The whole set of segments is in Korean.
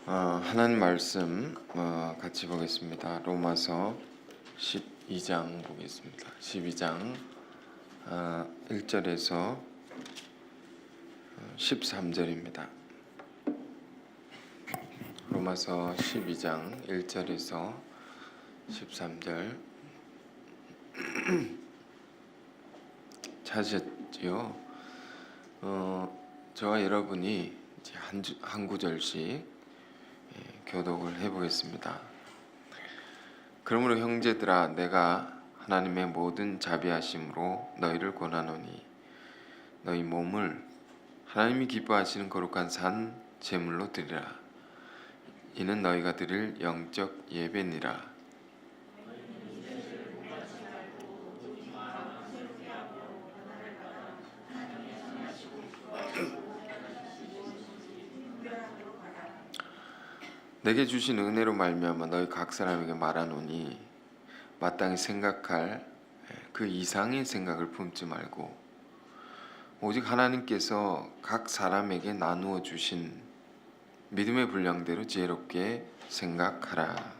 하나님 말씀 같이 보겠습니다. 로마서 12장 보겠습니다. 12장 1절에서 13절입니다. 로마서 12장 1절에서 13절 찾으셨지요? 저와 여러분이 이제 한 구절씩 교독을 해보겠습니다. 그러므로 형제들아, 내가 하나님의 모든 자비하심으로 너희를 권하노니 너희 몸을 하나님이 기뻐하시는 거룩한 산 제물로 드리라. 이는 너희가 드릴 영적 예배니라. 내게 주신 은혜로 말미암아 너희 각 사람에게 말하노니 마땅히 생각할 그 이상의 생각을 품지 말고 오직 하나님께서 각 사람에게 나누어 주신 믿음의 분량대로 지혜롭게 생각하라.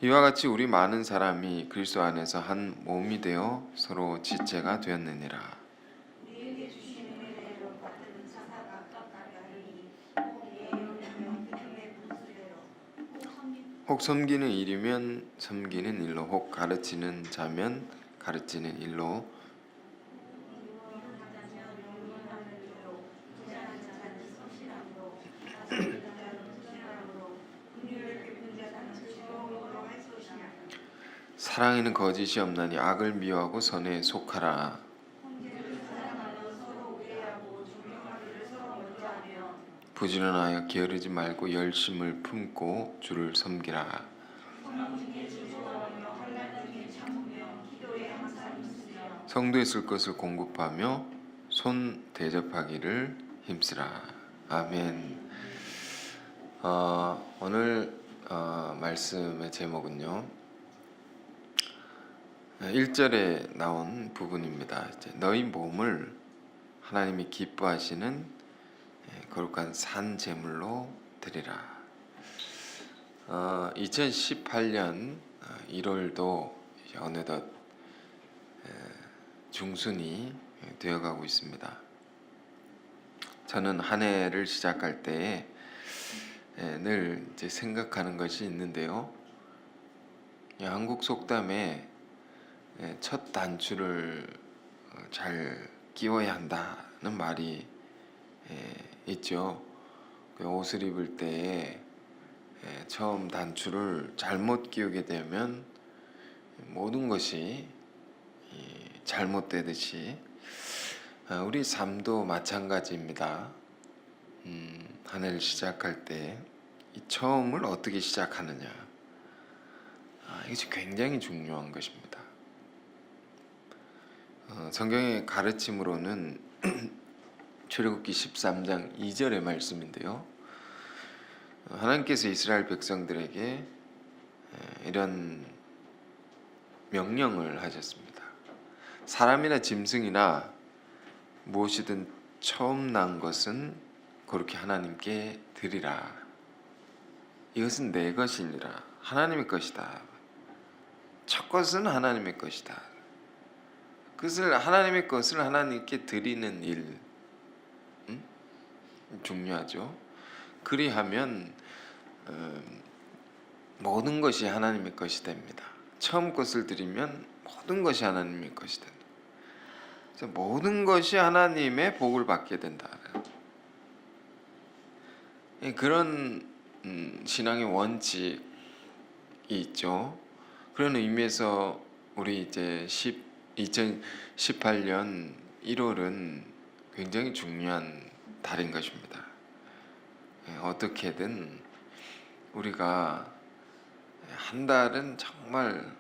이와 같이 우리 많은 사람이 그리스도 안에서 한 몸이 되어 서로 지체가 되었느니라. 혹 섬기는 일이면 섬기는 일로, 혹 가르치는 자면 가르치는 일로, 사랑에는 거짓이 없나니 악을 미워하고 선에 속하라. 부지런하여 게으르지 말고 열심을 품고 주를 섬기라. 성도에 쓸 것을 공급하며 손 대접하기를 힘쓰라. 아멘. 오늘 말씀의 제목은요, 1절에 나온 부분입니다. 이제 너희 몸을 하나님이 기뻐하시는 거룩한 산 제물로 드리라. 2018년 1월도 어느덧 중순이 되어가고 있습니다. 저는 한 해를 시작할 때에 늘 이제 생각하는 것이 있는데요. 한국 속담에 첫 단추를 잘 끼워야 한다는 말이 있죠. 옷을 입을 때에 처음 단추를 잘못 끼우게 되면 모든 것이 잘못되듯이 우리 삶도 마찬가지입니다. 한 해를 시작할 때 이 처음을 어떻게 시작하느냐, 이것이 굉장히 중요한 것입니다. 성경의 가르침으로는 출애굽기 13장 2절의 말씀인데요. 하나님께서 이스라엘 백성들에게 이런 명령을 하셨습니다. 사람이나 짐승이나 무엇이든 처음 난 것은 그렇게 하나님께 드리라. 이것은 내 것이니라. 하나님의 것이다. 첫 것은 하나님의 것이다. 하나님의 것을 하나님께 드리는 일, 중요하죠. 그리하면 모든 것이 하나님의 것이 됩니다. 처음 것을 드리면 모든 것이 하나님의 것이 된다. 그래서 모든 것이 하나님의 복을 받게 된다. 그런 신앙의 원칙이 있죠. 그런 의미에서 우리 이제 2018년 1월은 굉장히 중요한 달인 것입니다. 어떻게든 우리가 한 달은 정말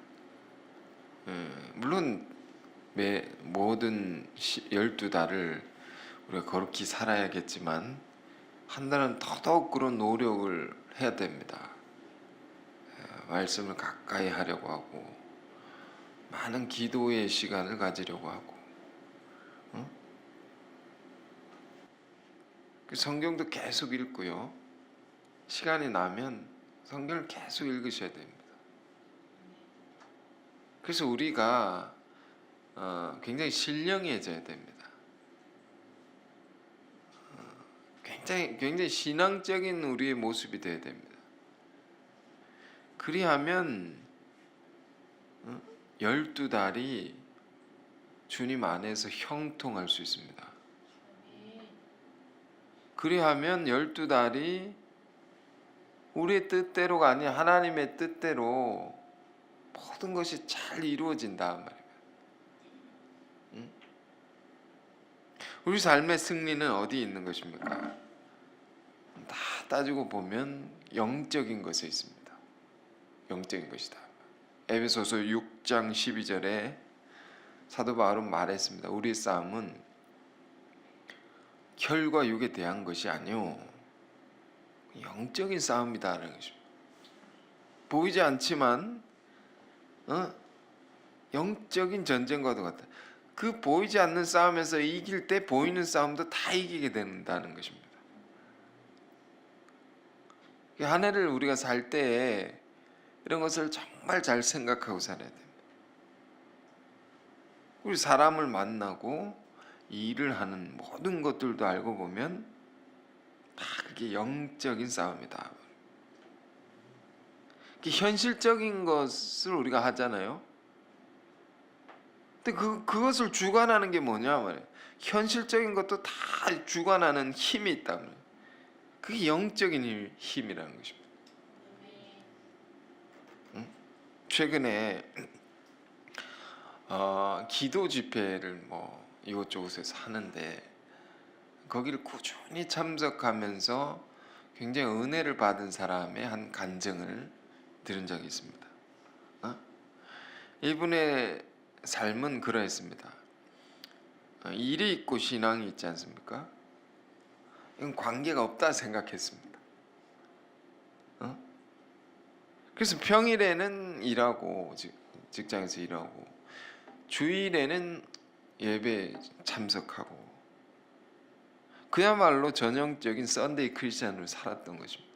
물론 모든 12달을 우리가 거룩히 살아야겠지만 한 달은 더더욱 그런 노력을 해야 됩니다. 말씀을 가까이 하려고 하고 많은 기도의 시간을 가지려고 하고, 그 성경도 계속 읽고요. 시간이 나면 성경을 계속 읽으셔야 됩니다. 그래서 우리가 굉장히 신령해져야 됩니다. 굉장히 신앙적인 우리의 모습이 되어야 됩니다. 그리하면 12달이 주님 안에서 형통할 수 있습니다. 그리하면 12달이 우리의 뜻대로가 아니라 하나님의 뜻대로 모든 것이 잘 이루어진다 말입니다. 우리 삶의 승리는 어디 있는 것입니까? 다 따지고 보면 영적인 것에 있습니다. 영적인 것이다. 에베소서 6장 12절에 사도 바울은 말했습니다. 우리의 싸움은 혈과 육에 대한 것이 아니요 영적인 싸움이다라는 것입니다. 보이지 않지만 영적인 전쟁과도 같다. 그 보이지 않는 싸움에서 이길 때 보이는 싸움도 다 이기게 된다는 것입니다. 한 해를 우리가 살 때에 이런 것을 정말 잘 생각하고 살아야 됩니다. 우리 사람을 만나고 일을 하는 모든 것들도 알고 보면 다 그게 영적인 싸움이다. 현실적인 것을 우리가 하잖아요. 근데 그것을 주관하는 게 뭐냐 말이에요. 현실적인 것도 다 주관하는 힘이 있다 말이에요. 그게 영적인 힘이라는 것입니다. 최근에 기도 집회를 이곳저곳에서 하는데 거기를 꾸준히 참석하면서 굉장히 은혜를 받은 사람의 한 간증을 들은 적이 있습니다. 이분의 삶은 그러했습니다. 일이 있고 신앙이 있지 않습니까? 이건 관계가 없다 생각했습니다. 그래서 평일에는 일하고 직장에서 일하고 주일에는 예배에 참석하고 그야말로 전형적인 썬데이 크리스찬으로 살았던 것입니다.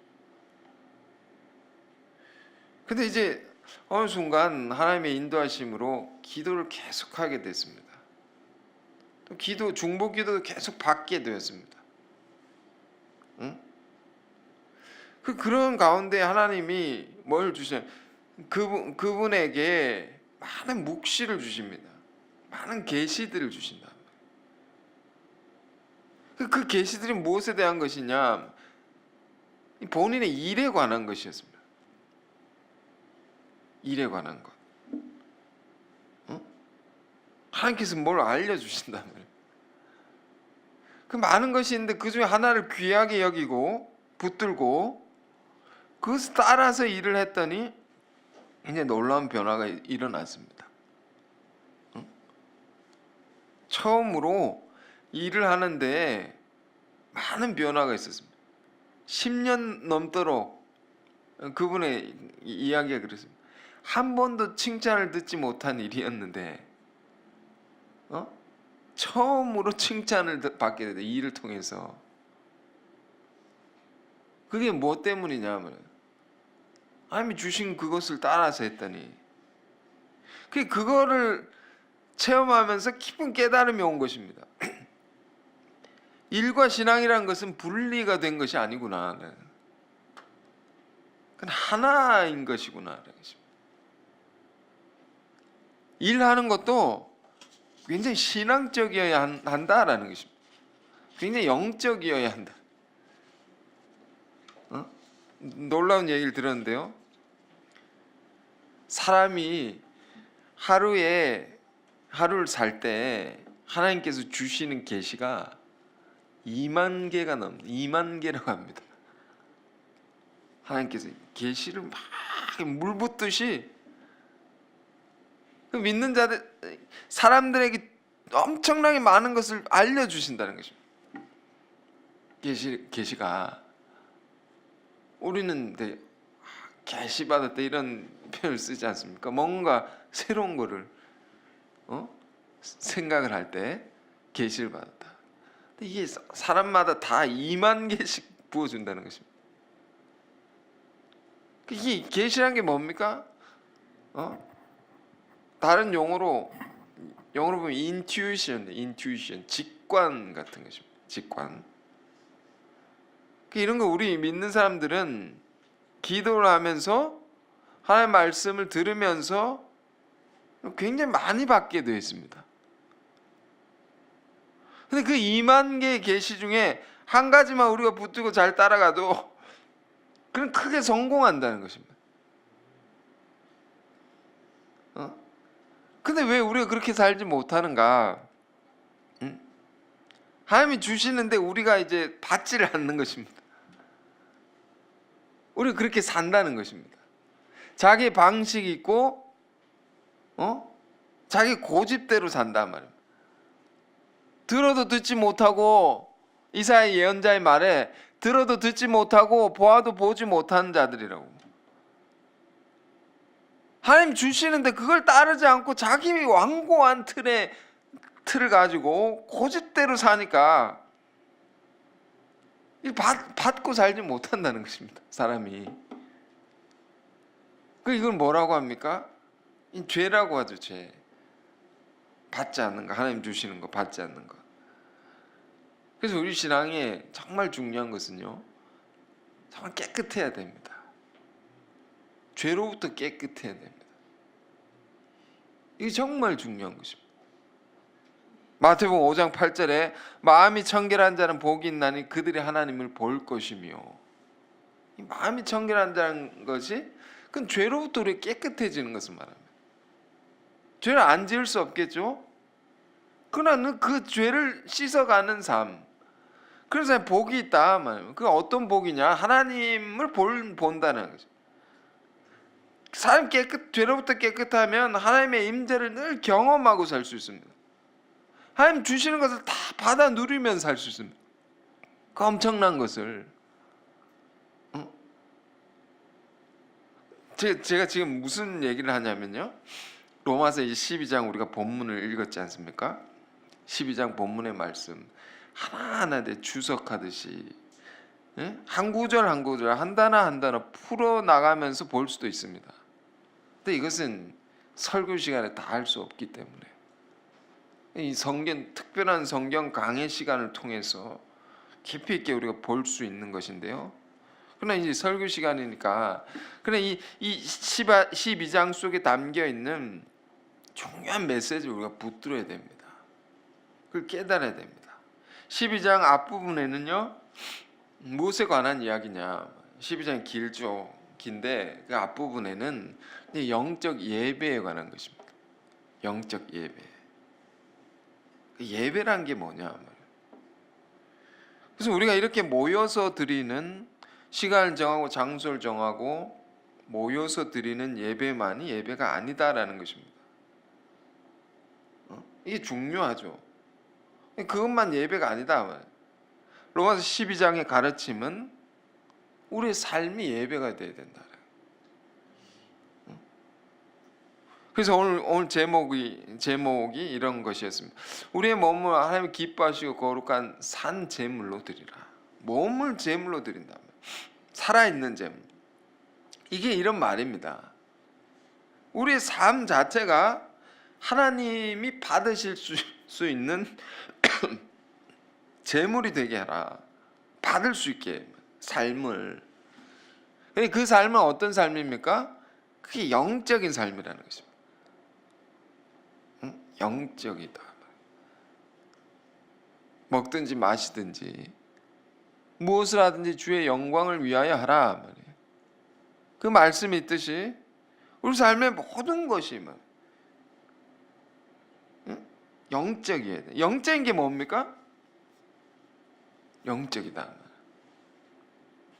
근데 이제 어느 순간 하나님의 인도하심으로 기도를 계속하게 됐습니다. 또 중보 기도도 계속 받게 되었습니다. 그런 가운데 하나님이 뭘 주시냐? 그분에게 많은 묵시를 주십니다. 많은 계시들을 주신다. 그 계시들이 무엇에 대한 것이냐? 본인의 일에 관한 것이었습니다. 일에 관한 것. 하나님께서 뭘 알려주신단 말이에요. 그 많은 것이 있는데 그 중에 하나를 귀하게 여기고 붙들고 그것을 따라서 일을 했더니 이제 놀라운 변화가 일어났습니다. 처음으로 일을 하는데 많은 변화가 있었습니다. 10년 넘도록 그분의 이야기가 그랬습니다. 한 번도 칭찬을 듣지 못한 일이었는데 처음으로 칭찬을 받게 되다. 이 일을 통해서. 그게 뭐 때문이냐면 하나님이 주신 그것을 따라서 했더니 그거를 체험하면서 깊은 깨달음이 온 것입니다. 일과 신앙이라는 것은 분리가 된 것이 아니구나. 그건 하나인 것이구나. 일하는 것도 굉장히 신앙적이어야 한다라는 것입니다. 굉장히 영적이어야 한다. 놀라운 얘기를 들었는데요. 사람이 하루를 살 때 하나님께서 주시는 계시가 2만 개가 넘습니다. 2만 개라고 합니다. 하나님께서 계시를 막 물 붓듯이 그 믿는 사람들에게 엄청나게 많은 것을 알려주신다는 것입니다. 계시가 우리는 계시 받았다 이런 표현을 쓰지 않습니까? 뭔가 새로운 거를 생각을 할 때 계시를 받았다. 근데 이게 사람마다 다 2만 개씩 부어준다는 것입니다. 이게 계시란 게 뭡니까? 다른 영어로 보면 intuition, 직관 같은 것입니다. 직관. 이런 거 우리 믿는 사람들은 기도를 하면서 하나님의 말씀을 들으면서 굉장히 많이 받게 되어 있습니다. 근데 그 2만 개의 계시 중에 한 가지만 우리가 붙들고 잘 따라가도 그럼 크게 성공한다는 것입니다. 근데 왜 우리가 그렇게 살지 못하는가? 하나님이 주시는데 우리가 이제 받지를 않는 것입니다. 우리가 그렇게 산다는 것입니다. 자기 방식이 있고, 자기 고집대로 산단 말입니다. 들어도 듣지 못하고, 이사야 예언자의 말에 들어도 듣지 못하고 보아도 보지 못하는 자들이라고. 하나님 주시는데 그걸 따르지 않고 자기 완고한 틀을 가지고 고집대로 사니까 받고 살지 못한다는 것입니다. 사람이. 이걸 뭐라고 합니까? 이 죄라고 하죠. 죄. 받지 않는 거. 하나님 주시는 거 받지 않는 거. 그래서 우리 신앙에 정말 중요한 것은요, 정말 깨끗해야 됩니다. 죄로부터 깨끗해야 됩니다. 이게 정말 중요한 것입니다. 마태복음 5장 8절에 마음이 청결한 자는 복이 있나니 그들이 하나님을 볼 것이며, 이 마음이 청결한 자는 것이 그건 죄로부터 우리가 깨끗해지는 것을 말합니다. 죄를 안 지을 수 없겠죠. 그러나 그 죄를 씻어가는 삶, 그래서 복이 있다 말이에요. 그 어떤 복이냐? 하나님을 본다는 거죠. 사람 죄로부터 깨끗하면 하나님의 임재를 늘 경험하고 살 수 있습니다. 하나님 주시는 것을 다 받아 누리면서 살 수 있습니다. 그 엄청난 것을. 제가 지금 무슨 얘기를 하냐면요, 로마서 12장 우리가 본문을 읽었지 않습니까? 12장 본문의 말씀 하나하나 주석하듯이 한 구절 한 구절 한 단어 한 단어 풀어나가면서 볼 수도 있습니다. 근데 이것은 설교 시간에 다 할 수 없기 때문에 이 특별한 성경 강해 시간을 통해서 깊이 있게 우리가 볼 수 있는 것인데요. 그러나 이제 설교 시간이니까, 그러나 이 12장 속에 담겨 있는 중요한 메시지를 우리가 붙들어야 됩니다. 그걸 깨달아야 됩니다. 12장 앞부분에는요, 무엇에 관한 이야기냐? 12장이 길죠. 긴데 그 앞부분에는 영적 예배에 관한 것입니다. 영적 예배. 예배란 게 뭐냐? 그래서 우리가 이렇게 모여서 드리는, 시간을 정하고 장소를 정하고 모여서 드리는 예배만이 예배가 아니다라는 것입니다. 이게 중요하죠. 그것만 예배가 아니다. 로마서 12장의 가르침은 우리의 삶이 예배가 돼야 된다. 그래서 오늘 제목이 이런 것이었습니다. 우리의 몸을 하나님 기뻐하시고 거룩한 산 제물로 드리라. 몸을 제물로 드린다면 살아있는 제물. 이게 이런 말입니다. 우리의 삶 자체가 하나님이 받으실 수 있는 제물이 되게 하라. 받을 수 있게 삶을. 그 삶은 어떤 삶입니까? 그게 영적인 삶이라는 것입니다. 영적이다. 먹든지 마시든지 무엇을 하든지 주의 영광을 위하여 하라 말이에요. 그 말씀이 있듯이 우리 삶의 모든 것이 영적이어야 돼. 영적인 게 뭡니까? 영적이다.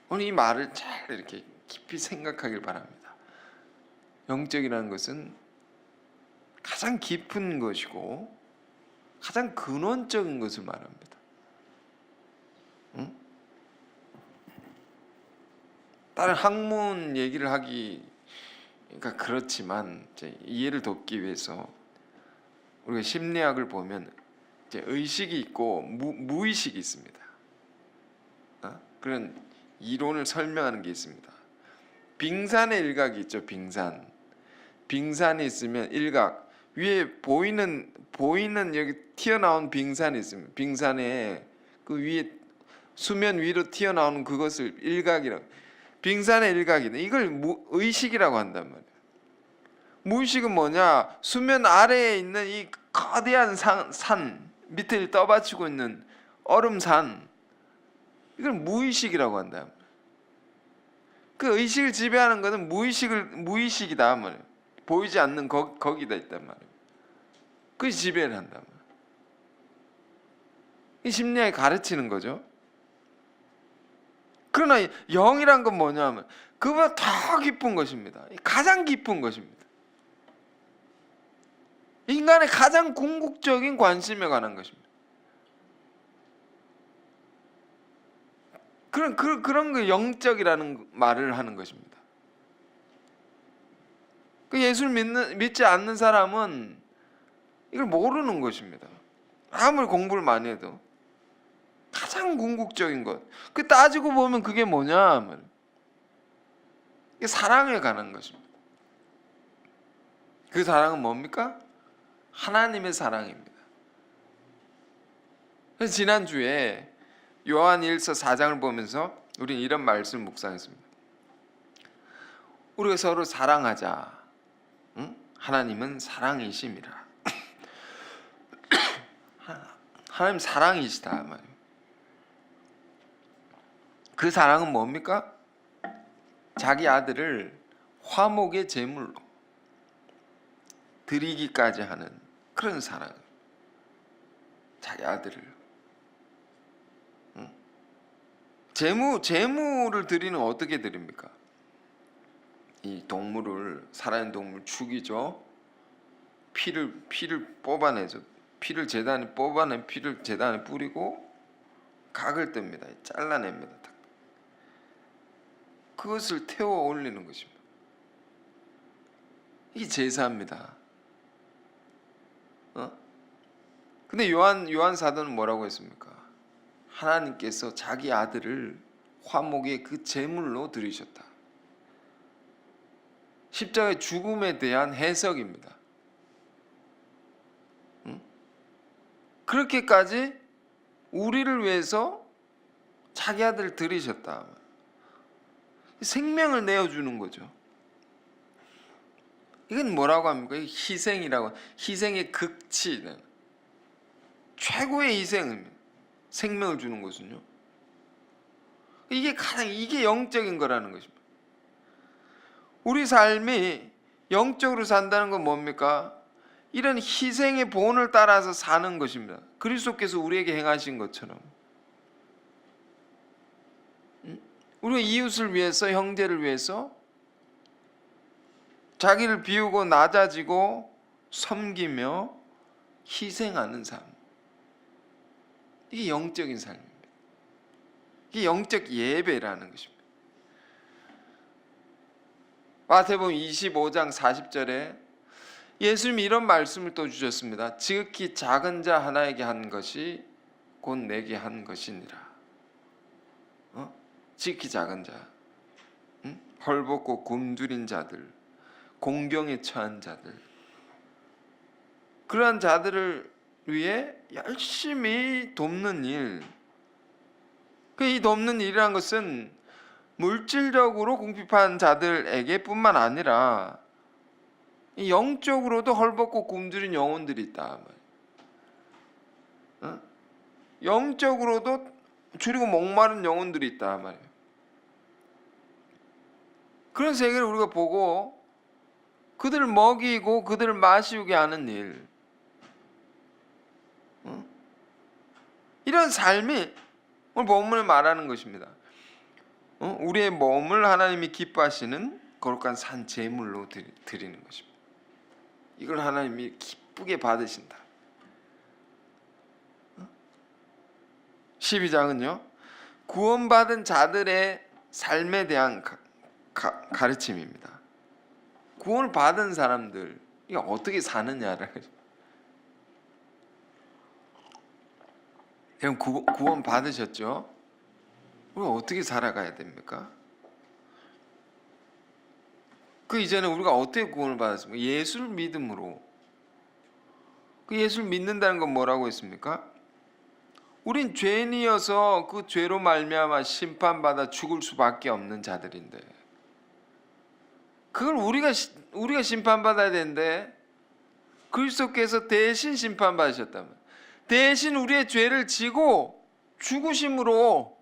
오늘 이 말을 잘 이렇게 깊이 생각하길 바랍니다. 영적이라는 것은 가장 깊은 것이고 가장 근원적인 것을 말합니다. 다른 학문 얘기를 하기가 그렇지만 이해를 돕기 위해서 우리가 심리학을 보면 이제 의식이 있고 무의식이 있습니다. 그런 이론을 설명하는 게 있습니다. 빙산의 일각이 있죠. 빙산이 있으면 일각 위에 보이는 여기 튀어나온 빙산이 있습니다. 빙산에 그 위에 수면 위로 튀어나오는 그것을 일각이라고. 빙산의 일각이네. 이걸 의식이라고 한단 말이에요. 무의식은 뭐냐? 수면 아래에 있는 이 거대한 산 밑을 떠받치고 있는 얼음산, 이걸 무의식이라고 한다. 그 의식을 지배하는 것은 무의식이다 말이에요. 보이지 않는 거기다 있단 말이에요. 그게 지배를 한단 말이에요. 이 심리학이 가르치는 거죠. 그러나 영이란 건 뭐냐면 그보다 더 깊은 것입니다. 가장 깊은 것입니다. 인간의 가장 궁극적인 관심에 관한 것입니다. 그런 그 영적이라는 말을 하는 것입니다. 그 예수를 믿지 않는 사람은 이걸 모르는 것입니다. 아무리 공부를 많이 해도 가장 궁극적인 것. 그 따지고 보면 그게 뭐냐? 이게 사랑에 관한 것입니다. 그 사랑은 뭡니까? 하나님의 사랑입니다. 그래서 지난주에 요한일서 4장을 보면서 우리는 이런 말씀을 묵상했습니다. 우리가 서로 사랑하자. 응? 하나님은 사랑이심이라. 하나님 사랑이시다 말이에요. 그 사랑은 뭡니까? 자기 아들을 화목의 제물로 드리기까지 하는 그런 사랑. 자기 아들을. 제물을 드리는 어떻게 드립니까? 이 동물을, 살아있는 동물 죽이죠. 피를 뽑아내죠. 피를 제단에 뿌리고 각을 뗍니다. 잘라냅니다. 그것을 태워 올리는 것입니다. 이게 제사입니다. 근데 요한 사도는 뭐라고 했습니까? 하나님께서 자기 아들을 화목의 그 제물로 드리셨다. 십자가의 죽음에 대한 해석입니다. 그렇게까지 우리를 위해서 자기 아들을 드리셨다. 생명을 내어주는 거죠. 이건 뭐라고 합니까? 희생이라고. 희생의 극치는 최고의 희생입니다. 생명을 주는 것은요. 이게 영적인 거라는 것입니다. 우리 삶이 영적으로 산다는 건 뭡니까? 이런 희생의 본을 따라서 사는 것입니다. 그리스도께서 우리에게 행하신 것처럼. 우리가 이웃을 위해서, 형제를 위해서 자기를 비우고 낮아지고 섬기며 희생하는 삶. 이게 영적인 삶입니다. 이게 영적 예배라는 것입니다. 마태복음 25장 40절에 예수님이 이런 말씀을 또 주셨습니다. 지극히 작은 자 하나에게 한 것이 곧 내게 한 것이니라. 지극히 작은 자, 헐벗고 굶주린 자들, 공경에 처한 자들, 그러한 자들을 위해 열심히 돕는 일. 이 돕는 일이라는 것은 물질적으로 궁핍한 자들에게 뿐만 아니라 영적으로도 헐벗고 굶주린 영혼들이 있다. 영적으로도 줄이고 목마른 영혼들이 있다 말이에요. 그런 세계를 우리가 보고 그들을 먹이고 그들을 마시우게 하는 일. 이런 삶이 오늘 본문에 말하는 것입니다. 우리의 몸을 하나님이 기뻐하시는 거룩한 산 제물로 드리는 것입니다. 이걸 하나님이 기쁘게 받으신다. 12장은요. 구원받은 자들의 삶에 대한 가르침입니다. 구원을 받은 사람들, 이게 어떻게 사느냐를. 그럼 구원 받으셨죠? 우리가 어떻게 살아가야 됩니까? 그 이전에 우리가 어떻게 구원을 받았습니까? 예수를 믿음으로. 그 예수를 믿는다는 건 뭐라고 했습니까? 우린 죄인이어서 그 죄로 말미암아 심판받아 죽을 수밖에 없는 자들인데, 그걸 우리가 심판받아야 되는데, 그리스도께서 대신 심판받으셨다면, 대신 우리의 죄를 지고 죽으심으로,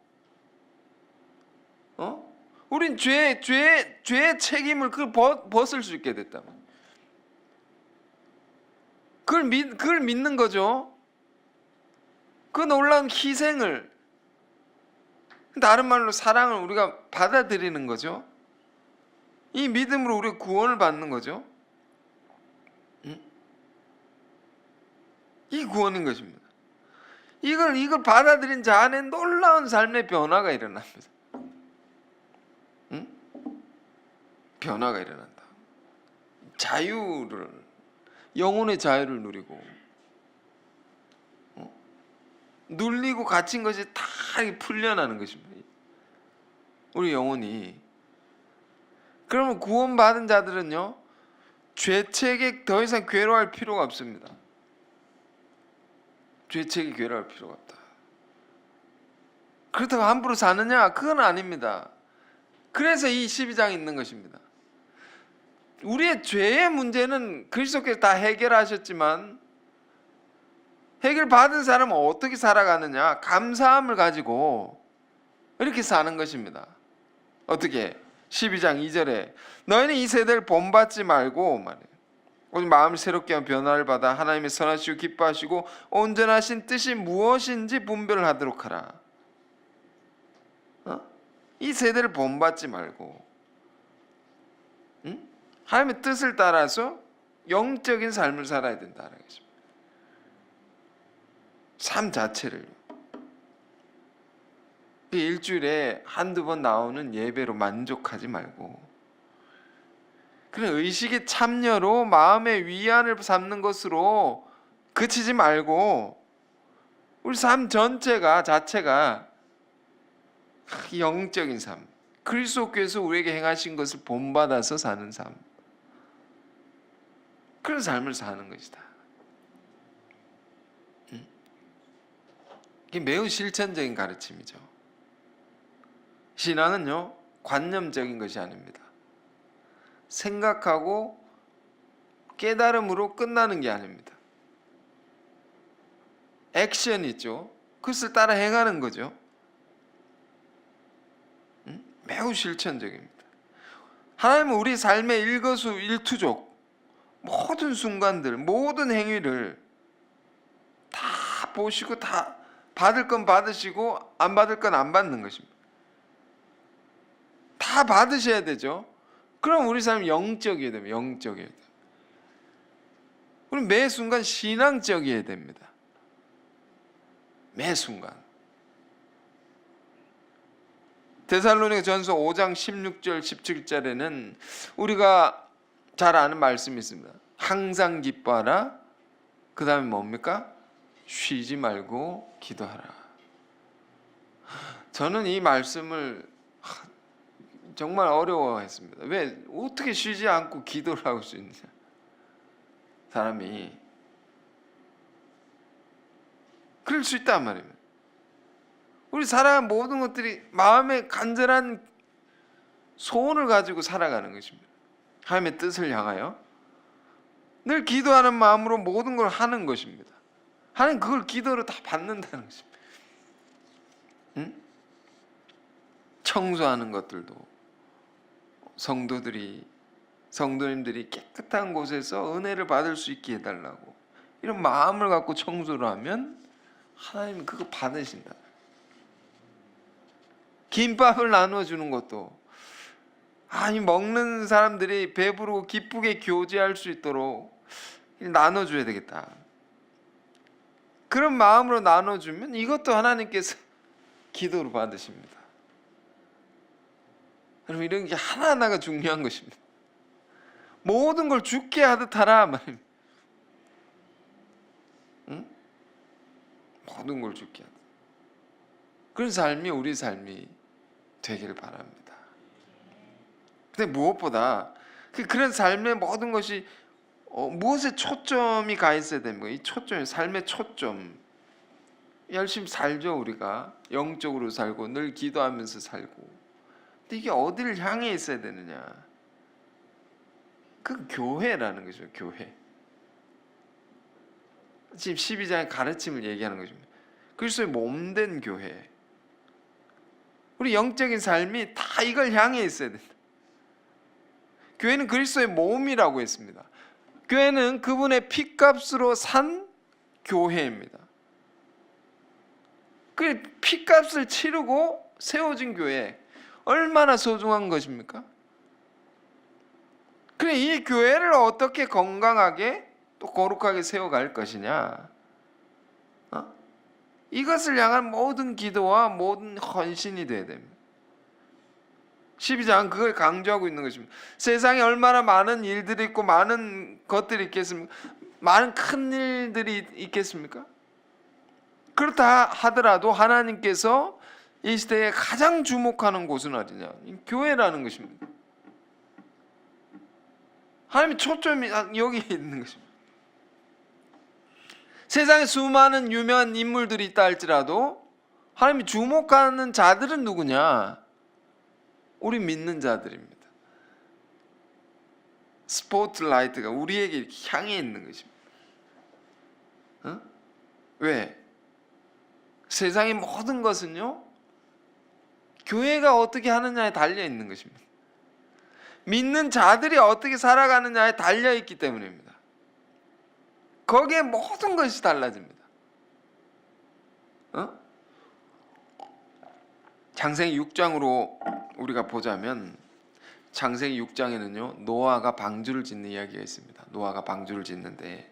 우린 죄의 책임을 벗을 수 있게 됐다면, 그걸 믿는 거죠. 그 놀라운 희생을, 다른 말로 사랑을 우리가 받아들이는 거죠. 이 믿음으로 우리가 구원을 받는 거죠. 이 구원인 것입니다. 이걸 받아들인 자 안에 놀라운 삶의 변화가 일어납니다. 변화가 일어난다. 자유를, 영혼의 자유를 누리고, 눌리고 갇힌 것이 다 풀려나는 것입니다. 우리 영혼이. 그러면 구원받은 자들은요, 죄책에 더 이상 괴로워할 필요가 없습니다. 죄책에 괴로워할 필요가 없다. 그렇다고 함부로 사느냐? 그건 아닙니다. 그래서 이 12장이 있는 것입니다. 우리의 죄의 문제는 그리스도께서 다 해결하셨지만, 해결받은 사람은 어떻게 살아가느냐? 감사함을 가지고 이렇게 사는 것입니다. 어떻게? 12장 2절에 너희는 이 세대를 본받지 말고 말이에요. 오직 마음을 새롭게 하면 변화를 받아 하나님의 선하시고 기뻐하시고 온전하신 뜻이 무엇인지 분별을 하도록 하라. 이 세대를 본받지 말고, 하나님의 뜻을 따라서 영적인 삶을 살아야 된다는 것입니다. 삶 자체를요. 일주일에 한두 번 나오는 예배로 만족하지 말고, 그런 의식의 참여로 마음의 위안을 삼는 것으로 그치지 말고, 우리 삶 자체가 영적인 삶, 그리스도께서 우리에게 행하신 것을 본받아서 사는 삶, 그런 삶을 사는 것이다. 이게 매우 실천적인 가르침이죠. 신앙은요, 관념적인 것이 아닙니다. 생각하고 깨달음으로 끝나는 게 아닙니다. 액션이 있죠. 그것을 따라 행하는 거죠. 매우 실천적입니다. 하나님은 우리 삶의 일거수일투족, 모든 순간들, 모든 행위를 다 보시고, 다 받을 건 받으시고 안 받을 건 안 받는 것입니다. 다 받으셔야 되죠. 그럼 우리 삶이 영적이어야 됩니다. 영적이어야 됩니다. 우리 매 순간 신앙적이어야 됩니다. 매 순간. 데살로니가전서 5장 16절 17절에는 우리가 잘 아는 말씀이 있습니다. 항상 기뻐하라. 그 다음에 뭡니까? 쉬지 말고 기도하라. 저는 이 말씀을 정말 어려워했습니다. 왜? 어떻게 쉬지 않고 기도를 할 수 있느냐? 사람이 그럴 수 있단 말입니다. 우리 살아가는 모든 것들이 마음의 간절한 소원을 가지고 살아가는 것입니다. 하나님의 뜻을 향하여 늘 기도하는 마음으로 모든 걸 하는 것입니다. 하나님 그걸 기도로 다 받는다는 것입니다. 청소하는 것들도 성도님들이 깨끗한 곳에서 은혜를 받을 수 있게 해달라고 이런 마음을 갖고 청소를 하면 하나님은 그거 받으신다. 김밥을 나눠주는 것도 먹는 사람들이 배부르고 기쁘게 교제할 수 있도록 나눠줘야 되겠다. 그런 마음으로 나눠주면 이것도 하나님께서 기도로 받으십니다. 여러분, 이런 게 하나하나가 중요한 것입니다. 모든 걸 죽게 하듯 하라 말입니다. 모든 걸 죽게 하듯. 그런 삶이 우리 삶이 되길 바랍니다. 근데 무엇보다 그런 삶의 모든 것이 무엇에 초점이 가 있어야 됩니까? 이 초점, 삶의 초점. 열심히 살죠. 우리가 영적으로 살고 늘 기도하면서 살고. 근데 이게 어디를 향해 있어야 되느냐? 그 교회라는 거죠. 교회. 지금 12장의 가르침을 얘기하는 것입니다. 그리스도의 몸된 교회. 우리 영적인 삶이 다 이걸 향해 있어야 된다. 교회는 그리스도의 몸이라고 했습니다. 교회는 그분의 피값으로 산 교회입니다. 그 피값을 치르고 세워진 교회, 얼마나 소중한 것입니까? 그래, 이 교회를 어떻게 건강하게 또 거룩하게 세워갈 것이냐, 이것을 향한 모든 기도와 모든 헌신이 되어야 됩니다. 12장은 그걸 강조하고 있는 것입니다. 세상에 얼마나 많은 일들이 있고 많은 것들이 있겠습니까? 많은 큰 일들이 있겠습니까? 그렇다 하더라도 하나님께서 이 시대에 가장 주목하는 곳은 어디냐? 교회라는 것입니다. 하나님의 초점이 여기 있는 것입니다. 세상에 수많은 유명한 인물들이 있다 할지라도 하나님이 주목하는 자들은 누구냐? 우리 믿는 자들입니다. 스포트라이트가 우리에게 향해 있는 것입니다. 왜? 세상의 모든 것은요, 교회가 어떻게 하느냐에 달려 있는 것입니다. 믿는 자들이 어떻게 살아가느냐에 달려 있기 때문입니다. 거기에 모든 것이 달라집니다. 창세기 6장으로 우리가 보자면, 창세기 6장에는요 노아가 방주를 짓는 이야기가 있습니다. 노아가 방주를 짓는데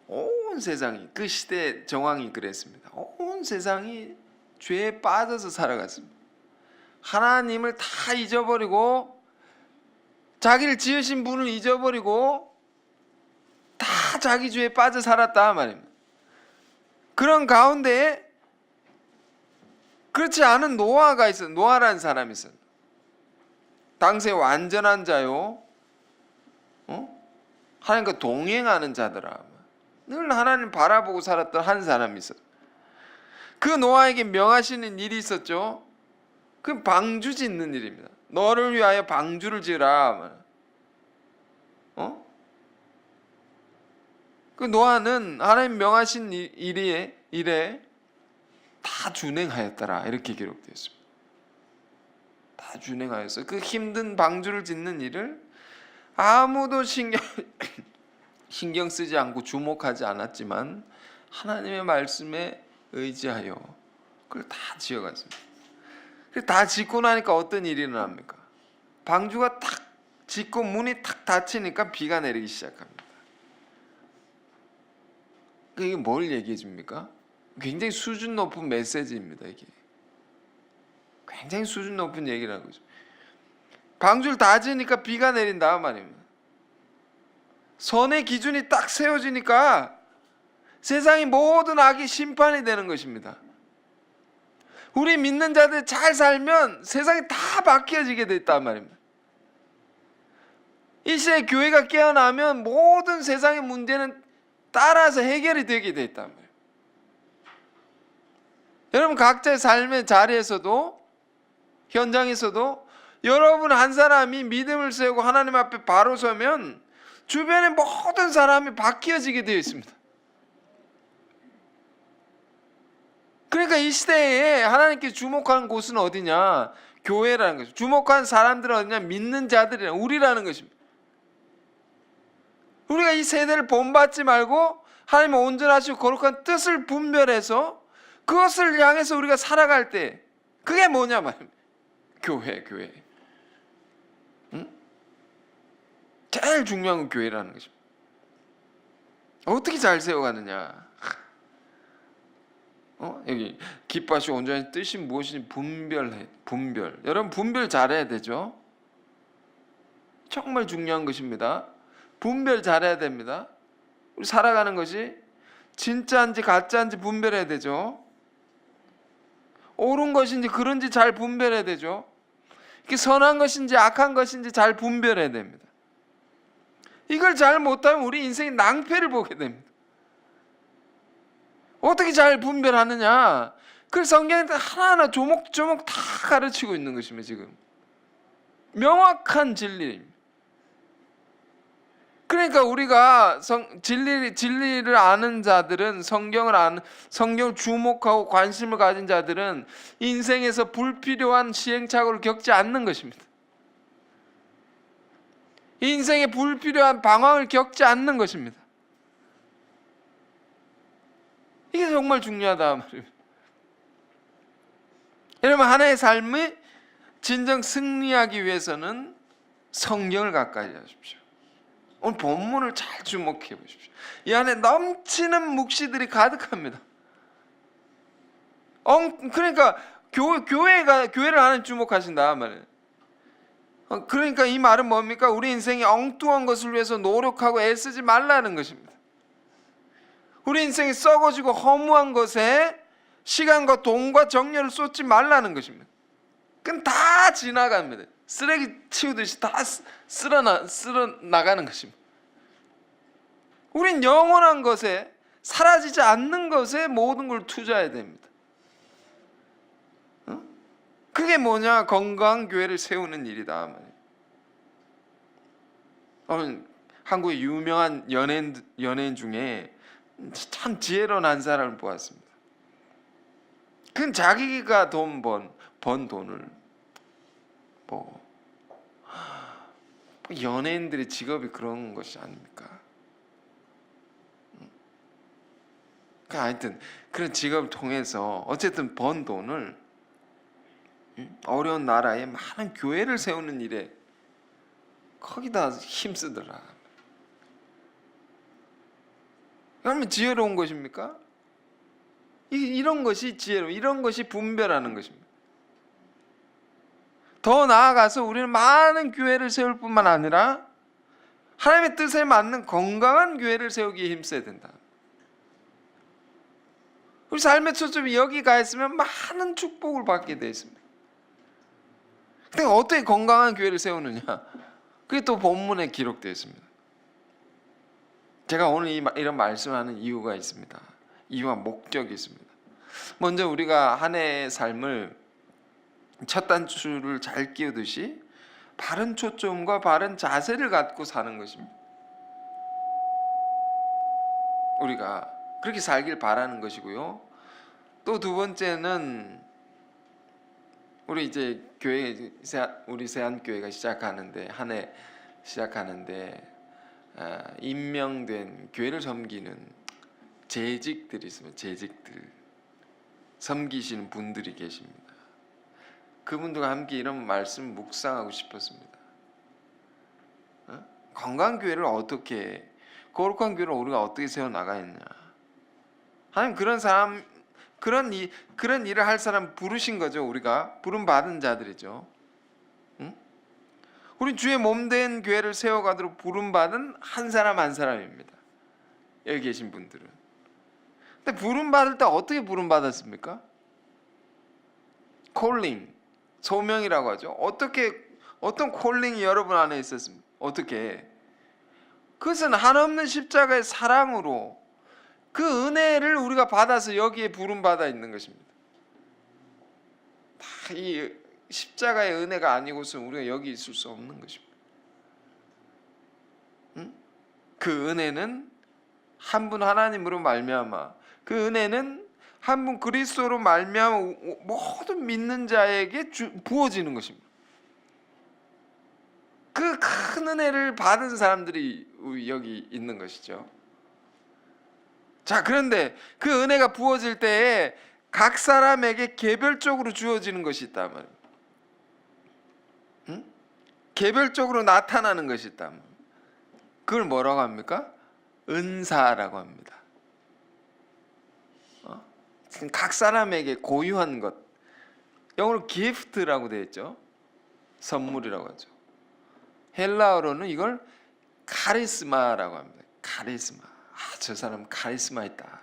온 세상이, 그 시대 정황이 그랬습니다. 온 세상이 죄에 빠져서 살아갔습니다. 하나님을 다 잊어버리고 자기를 지으신 분을 잊어버리고 다 자기 죄에 빠져 살았다 말입니다. 그런 가운데 그렇지 않은 노아가 있어요. 노아라는 사람이 있어요. 당시에 완전한 자요, 하나님과 동행하는 자더라. 늘 하나님 바라보고 살았던 한 사람이 있어요. 그 노아에게 명하시는 일이 있었죠. 그 방주 짓는 일입니다. 너를 위하여 방주를 지으라. 그 노아는 하나님 명하신 일에 다 준행하였더라, 이렇게 기록되어 있습니다. 다 준행하였어요. 그 힘든 방주를 짓는 일을 아무도 신경 쓰지 않고 주목하지 않았지만 하나님의 말씀에 의지하여 그걸 다 지어갔습니다. 다 짓고 나니까 어떤 일이 일어납니까? 방주가 탁 짓고 문이 탁 닫히니까 비가 내리기 시작합니다. 이게 뭘 얘기해 줍니까? 굉장히 수준 높은 메시지입니다. 이게 굉장히 수준 높은 얘기를 하고 있습니다. 방주를 다 지으니까 비가 내린다 말입니다. 선의 기준이 딱 세워지니까 세상의 모든 악이 심판이 되는 것입니다. 우리 믿는 자들 잘 살면 세상이 다 바뀌어지게 됐단 말입니다. 이 시대에 교회가 깨어나면 모든 세상의 문제는 따라서 해결이 되게 됐단 말이에요. 여러분 각자의 삶의 자리에서도, 현장에서도 여러분 한 사람이 믿음을 세우고 하나님 앞에 바로 서면 주변의 모든 사람이 바뀌어지게 되어 있습니다. 그러니까 이 시대에 하나님께 주목하는 곳은 어디냐? 교회라는 것이죠. 주목하는 사람들은 어디냐? 믿는 자들이라, 우리라는 것입니다. 우리가 이 세대를 본받지 말고 하나님의 온전하시고 거룩한 뜻을 분별해서 그것을 향해서 우리가 살아갈 때, 그게 뭐냐 말입니다. 교회. 제일 중요한 건 교회라는 것입니다. 어떻게 잘 세워가느냐? 여기 기뻐하시고 온전한 뜻이 무엇인지 분별. 여러분 분별 잘해야 되죠. 정말 중요한 것입니다. 분별 잘해야 됩니다. 우리 살아가는 것이 진짜인지 가짜인지 분별해야 되죠. 옳은 것인지 그런지 잘 분별해야 되죠. 이게 선한 것인지 악한 것인지 잘 분별해야 됩니다. 이걸 잘 못하면 우리 인생이 낭패를 보게 됩니다. 어떻게 잘 분별하느냐? 그 성경에 하나하나 조목조목 다 가르치고 있는 것입니다. 지금 명확한 진리입니다. 그러니까 우리가 진리를 아는 자들은, 성경을 주목하고 관심을 가진 자들은 인생에서 불필요한 시행착오를 겪지 않는 것입니다. 인생에 불필요한 방황을 겪지 않는 것입니다. 이게 정말 중요하다 말입니다. 여러분, 하나의 삶이 진정 승리하기 위해서는 성경을 가까이 하십시오. 오늘 본문을 잘 주목해 보십시오. 이 안에 넘치는 묵시들이 가득합니다. 그러니까 교회를 하나님 주목하신다 말이에요. 그러니까 이 말은 뭡니까? 우리 인생이 엉뚱한 것을 위해서 노력하고 애쓰지 말라는 것입니다. 우리 인생이 썩어지고 허무한 것에 시간과 돈과 정열을 쏟지 말라는 것입니다. 그건 다 지나갑니다. 쓰레기 치우듯이 다 쓸어 나가는 것입니다. 우린 영원한 것에, 사라지지 않는 것에 모든 걸 투자해야 됩니다. 그게 뭐냐? 건강한 교회를 세우는 일이다. 오늘 한국의 유명한 연예인 중에 참 지혜로운 한 사람을 보았습니다. 그건 자기가 번 돈을 연예인들의 직업이 그런 것이 아닙니까? 하여튼 그런 직업을 통해서 어쨌든 번 돈을 어려운 나라에 많은 교회를 세우는 일에 거기다 힘쓰더라. 그러면 지혜로운 것입니까? 이런 것이 이런 것이 분별하는 것입니다. 더 나아가서 우리는 많은 교회를 세울 뿐만 아니라 하나님의 뜻에 맞는 건강한 교회를 세우기에 힘써야 된다. 우리 삶의 초점이 여기 가 있으면 많은 축복을 받게 되어 있습니다. 근데 어떻게 건강한 교회를 세우느냐? 그게 또 본문에 기록되어 있습니다. 제가 오늘 이런 말씀하는 이유가 있습니다. 이유와 목적이 있습니다. 먼저 우리가 한 해의 삶을 첫 단추를 잘 끼우듯이 바른 초점과 바른 자세를 갖고 사는 것입니다. 우리가 그렇게 살길 바라는 것이고요. 또 두 번째는 우리 이제 우리 세안교회가 시작하는데, 한 해 시작하는데 임명된 교회를 섬기는 재직들이 있습니다. 재직들 섬기시는 분들이 계십니다. 그분들과 함께 이런 말씀 묵상하고 싶었습니다. 건강한 교회를 어떻게, 거룩한 교회를 우리가 어떻게 세워나가겠냐. 하나님 그런 일을 할 사람 부르신 거죠. 우리가 부름받은 자들이죠. 우리 주의 몸된 교회를 세워가도록 부름받은 한 사람 한 사람입니다. 여기 계신 분들은. 근데 부름받을 때 어떻게 부름받았습니까? 콜링, 소명이라고 하죠. 어떤 콜링이 여러분 안에 있었습니까? 어떻게? 그것은 한없는 십자가의 사랑으로 그 은혜를 우리가 받아서 여기에 부름받아 있는 것입니다. 다 이 십자가의 은혜가 아니고서는 우리가 여기 있을 수 없는 것입니다. 그 은혜는 한 분 하나님으로 말미암아, 그 은혜는 한 분 그리스도로 말미암아 모든 믿는 자에게 부어지는 것입니다. 그 큰 은혜를 받은 사람들이 여기 있는 것이죠. 자, 그런데 그 은혜가 부어질 때에 각 사람에게 개별적으로 주어지는 것이 있단 말이에요. 개별적으로 나타나는 것이 있단 말이에요. 그걸 뭐라고 합니까? 은사라고 합니다. 각 사람에게 고유한 것, 영어로 gift라고 되어 있죠. 선물이라고 하죠. 헬라어로는 이걸 카리스마라고 합니다. 카리스마. 저 사람 카리스마 있다.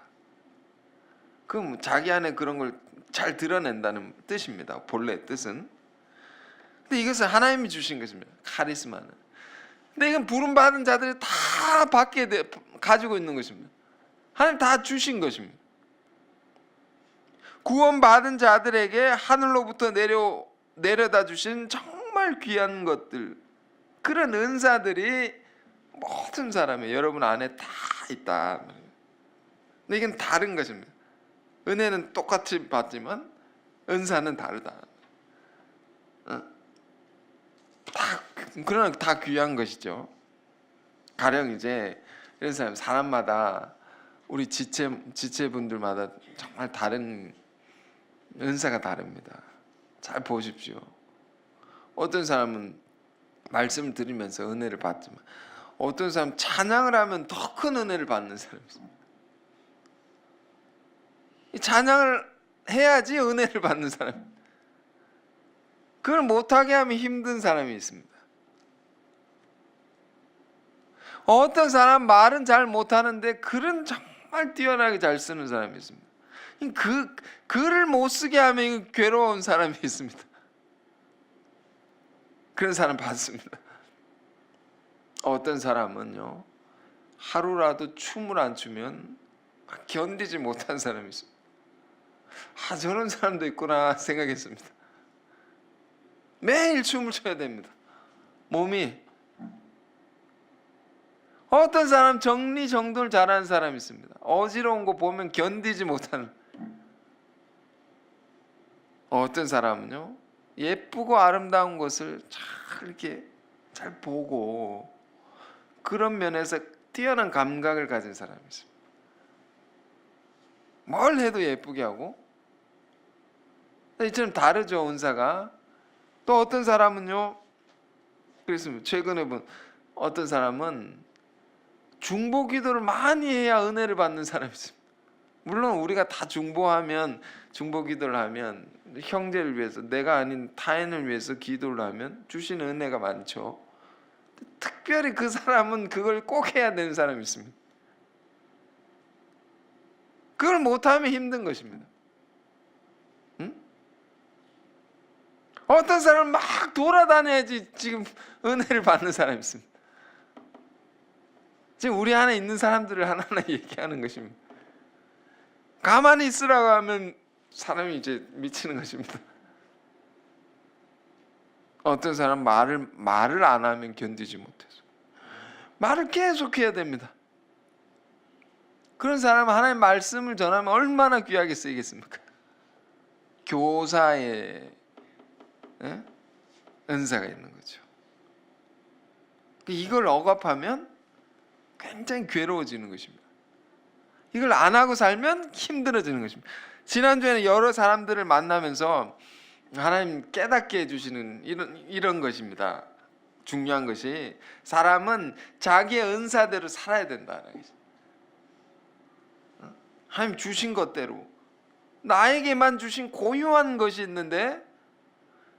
그럼 자기 안에 그런 걸 잘 드러낸다는 뜻입니다. 본래 뜻은. 근데 이것은 하나님이 주신 것입니다. 카리스마는. 근데 이건 부름받은 자들이 다 가지고 있는 것입니다. 하나님 다 주신 것입니다. 구원받은 자들에게 하늘로부터 내려다 주신 정말 귀한 것들, 그런 은사들이 모든 사람이 여러분 안에 다 있다. 근데 이건 다른 것입니다. 은혜는 똑같이 받지만 은사는 다르다. 그러나 다 귀한 것이죠. 가령 이제 이런 사람마다 우리 지체분들마다 정말 다른 은사가 다릅니다. 잘 보십시오. 어떤 사람은 말씀을 들으면서 은혜를 받지만 어떤 사람은 찬양을 하면 더 큰 은혜를 받는 사람이 있습니다. 찬양을 해야지 은혜를 받는 사람, 그걸 못하게 하면 힘든 사람이 있습니다. 어떤 사람 말은 잘 못하는데 글은 정말 뛰어나게 잘 쓰는 사람이 있습니다. 글을 못 쓰게 하면 괴로운 사람이 있습니다. 그런 사람 봤습니다. 어떤 사람은요, 하루라도 춤을 안 추면 견디지 못한 사람이 있습니다. 저런 사람도 있구나 생각했습니다. 매일 춤을 춰야 됩니다. 몸이. 어떤 사람 정리정돈을 잘하는 사람이 있습니다. 어지러운 거 보면 견디지 못하는. 어떤 사람은요, 예쁘고 아름다운 것을 잘 이렇게 잘 보고 그런 면에서 뛰어난 감각을 가진 사람이 있습니다. 뭘 해도 예쁘게 하고. 이처럼 다르죠, 은사가. 또 어떤 사람은요, 그랬습니다. 최근에 본 어떤 사람은 중보 기도를 많이 해야 은혜를 받는 사람이 있습니다. 물론 우리가 다 중보 기도를 하면 형제를 위해서, 내가 아닌 타인을 위해서 기도를 하면 주시는 은혜가 많죠. 특별히 그 사람은 그걸 꼭 해야 되는 사람이 있습니다. 그걸 못하면 힘든 것입니다. 어떤 사람은 막 돌아다녀야지 지금 은혜를 받는 사람이 있습니다. 지금 우리 안에 있는 사람들을 하나하나 얘기하는 것입니다. 가만히 있으라고 하면 사람이 이제 미치는 것입니다. 어떤 사람 말을 안 하면 견디지 못해서 말을 계속 해야 됩니다. 그런 사람은 하나님의 말씀을 전하면 얼마나 귀하게 쓰이겠습니까? 교사의 은사가 있는 거죠. 이걸 억압하면 굉장히 괴로워지는 것입니다. 이걸 안 하고 살면 힘들어지는 것입니다. 지난주에는 여러 사람들을 만나면서 하나님 깨닫게 해주시는 이런 것입니다. 중요한 것이 사람은 자기의 은사대로 살아야 된다는 것입니다. 하나님 주신 것대로, 나에게만 주신 고유한 것이 있는데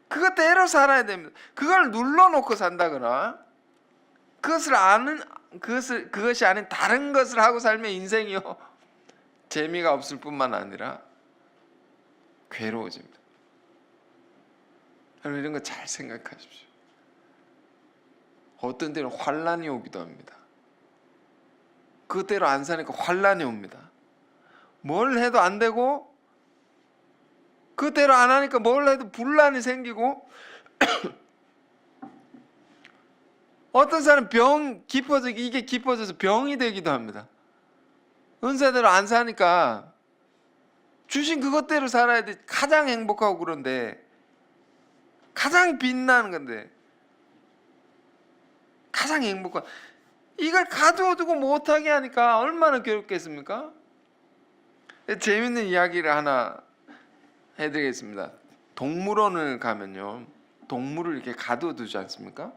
그것대로 살아야 됩니다. 그걸 눌러놓고 산다거나 그것이 아닌 다른 것을 하고 살면 인생이요, 재미가 없을 뿐만 아니라 괴로워집니다. 여러분, 이런 거 잘 생각하십시오. 어떤 때는 환란이 오기도 합니다. 그대로 안 사니까 환란이 옵니다. 뭘 해도 안 되고 그대로 안 하니까 뭘 해도 분란이 생기고 어떤 사람 이게 깊어져서 병이 되기도 합니다. 은사대로 안 사니까 주신 그것대로 살아야 돼. 가장 행복하고 그런데, 가장 빛나는 건데, 가장 행복한 이걸 가져두고 못하게 하니까 얼마나 괴롭겠습니까? 재밌는 이야기를 하나 해드리겠습니다. 동물원을 가면요, 동물을 이렇게 가둬두지 않습니까?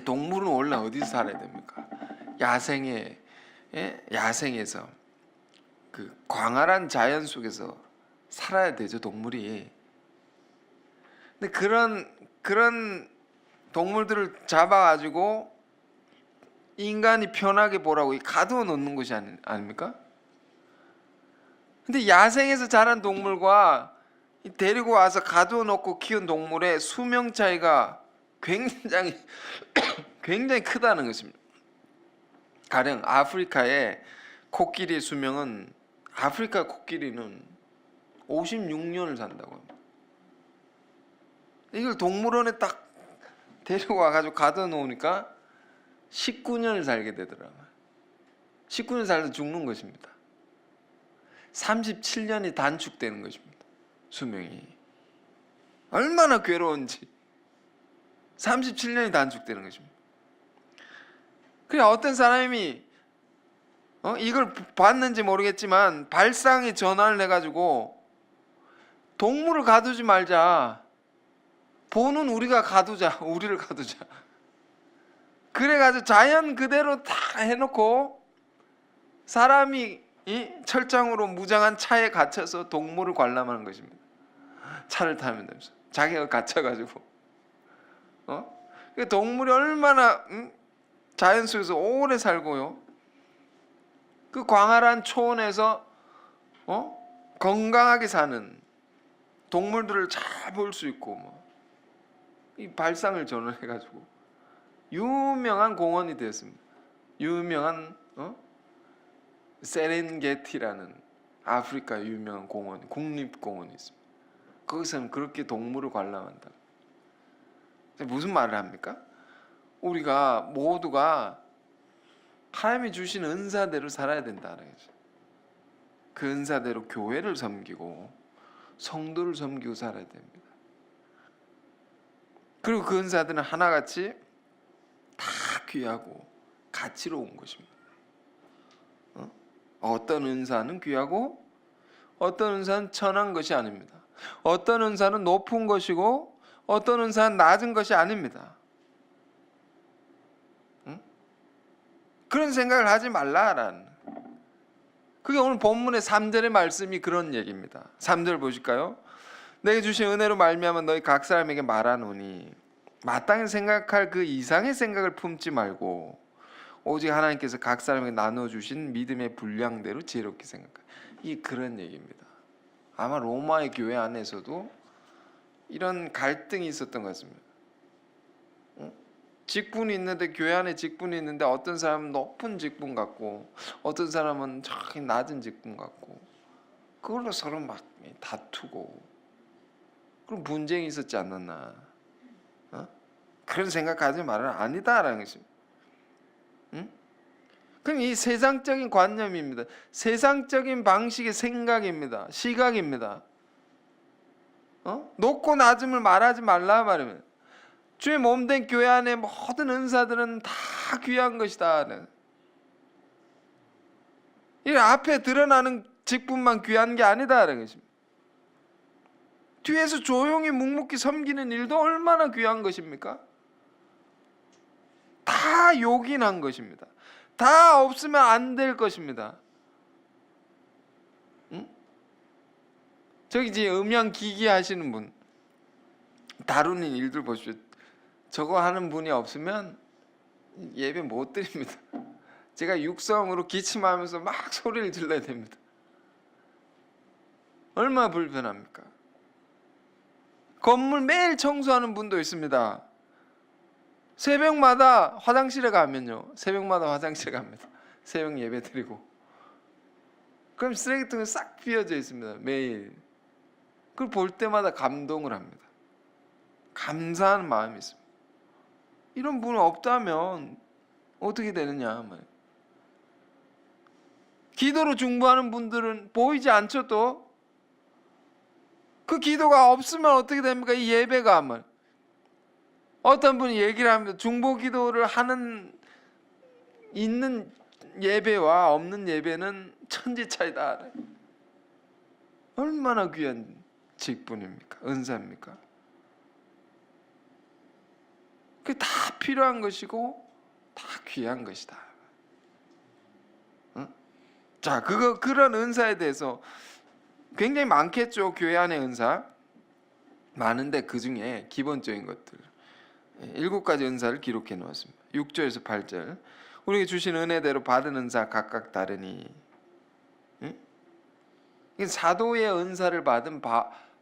동물은 원래 어디서 살아야 됩니까? 야생에서 그 광활한 자연 속에서 살아야 되죠, 동물이. 근데 그런 동물들을 잡아가지고 인간이 편하게 보라고 가두어 놓는 것이 아닙니까? 근데 야생에서 자란 동물과 데리고 와서 가둬놓고 키운 동물의 수명 차이가 굉장히 굉장히 크다는 것입니다. 가령 아프리카의 코끼리 수명은, 아프리카 코끼리는 56년을 산다고 합니다. 이걸 동물원에 딱 데리고 와가지고 가둬놓으니까 19년을 살게 되더라고요. 19년 살다 죽는 것입니다. 37년이 단축되는 것입니다. 수명이. 얼마나 괴로운지. 37년이 단축되는 것입니다. 그래, 어떤 사람이 이걸 봤는지 모르겠지만 발상의 전환을 해가지고 동물을 가두지 말자. 보는 우리가 가두자. 우리를 가두자. 그래가지고 자연 그대로 다 해놓고 사람이 철장으로 무장한 차에 갇혀서 동물을 관람하는 것입니다. 차를 타면 되면서 자기가 갇혀가지고 동물이 얼마나 자연 속에서 오래 살고요. 그 광활한 초원에서 건강하게 사는 동물들을 잘 볼 수 있고 이 발상을 전환해가지고 유명한 공원이 되었습니다. 유명한 세렝게티라는 아프리카 유명한 공원, 국립공원이 있습니다. 거기서는 그렇게 동물을 관람한다. 무슨 말을 합니까? 우리가 모두가 하나님이 주신 은사대로 살아야 된다는 거죠. 그 은사대로 교회를 섬기고 성도를 섬기고 살아야 됩니다. 그리고 그 은사들은 하나같이 다 귀하고 가치로운 것입니다. 어떤 은사는 귀하고 어떤 은사는 천한 것이 아닙니다. 어떤 은사는 높은 것이고 어떤 은사는 낮은 것이 아닙니다. 그런 생각을 하지 말라라는, 그게 오늘 본문의 3절의 말씀이 그런 얘기입니다. 3절 보실까요? 내게 주신 은혜로 말미암아 너희 각 사람에게 말하노니 마땅히 생각할 그 이상의 생각을 품지 말고 오직 하나님께서 각 사람에게 나눠주신 믿음의 분량대로 지혜롭게 생각하라. 이 그런 얘기입니다. 아마 로마의 교회 안에서도 이런 갈등이 있었던 것 같습니다. 직분이 있는데, 교회 안에 직분이 있는데 어떤 사람은 높은 직분 같고 어떤 사람은 저기 낮은 직분 같고 그걸로 서로 막 다투고 그런 분쟁이 있었지 않았나. 그런 생각하지 말아라. 아니다라는 것입니다. 그럼 이 세상적인 관념입니다. 세상적인 방식의 생각입니다. 시각입니다. 높고 낮음을 말하지 말라 말이면 주의 몸된 교회 안에 모든 은사들은 다 귀한 것이다. 이 앞에 드러나는 직분만 귀한 게 아니다라는 것입니다. 뒤에서 조용히 묵묵히 섬기는 일도 얼마나 귀한 것입니까? 다 요긴한 것입니다. 다 없으면 안 될 것입니다. 저기 이제 음향기기 하시는 분 다루는 일들 보십시오. 저거 하는 분이 없으면 예배 못 드립니다. 제가 육성으로 기침하면서 막 소리를 질러야 됩니다. 얼마나 불편합니까? 건물 매일 청소하는 분도 있습니다. 새벽마다 화장실에 가면요. 새벽마다 화장실에 갑니다. 새벽 예배 드리고. 그럼 쓰레기통이 싹 비어져 있습니다. 매일. 그걸 볼 때마다 감동을 합니다. 감사하는 마음이 있습니다. 이런 분이 없다면 어떻게 되느냐. 기도로 중보하는 분들은 보이지 않죠. 또 그 기도가 없으면 어떻게 됩니까? 이 예배가 어떤 분이 얘기를 합니다. 중보 기도를 하는 있는 예배와 없는 예배는 천지 차이다. 얼마나 귀한 직분입니까? 은사입니까? 그게 다 필요한 것이고 다 귀한 것이다. 자, 그런 은사에 대해서 굉장히 많겠죠. 교회 안의 은사 많은데 그 중에 기본적인 것들 7가지 은사를 기록해 놓았습니다. 6절에서 8절. 우리에게 주신 은혜대로 받은 은사 각각 다르니. 사도의 은사를 받은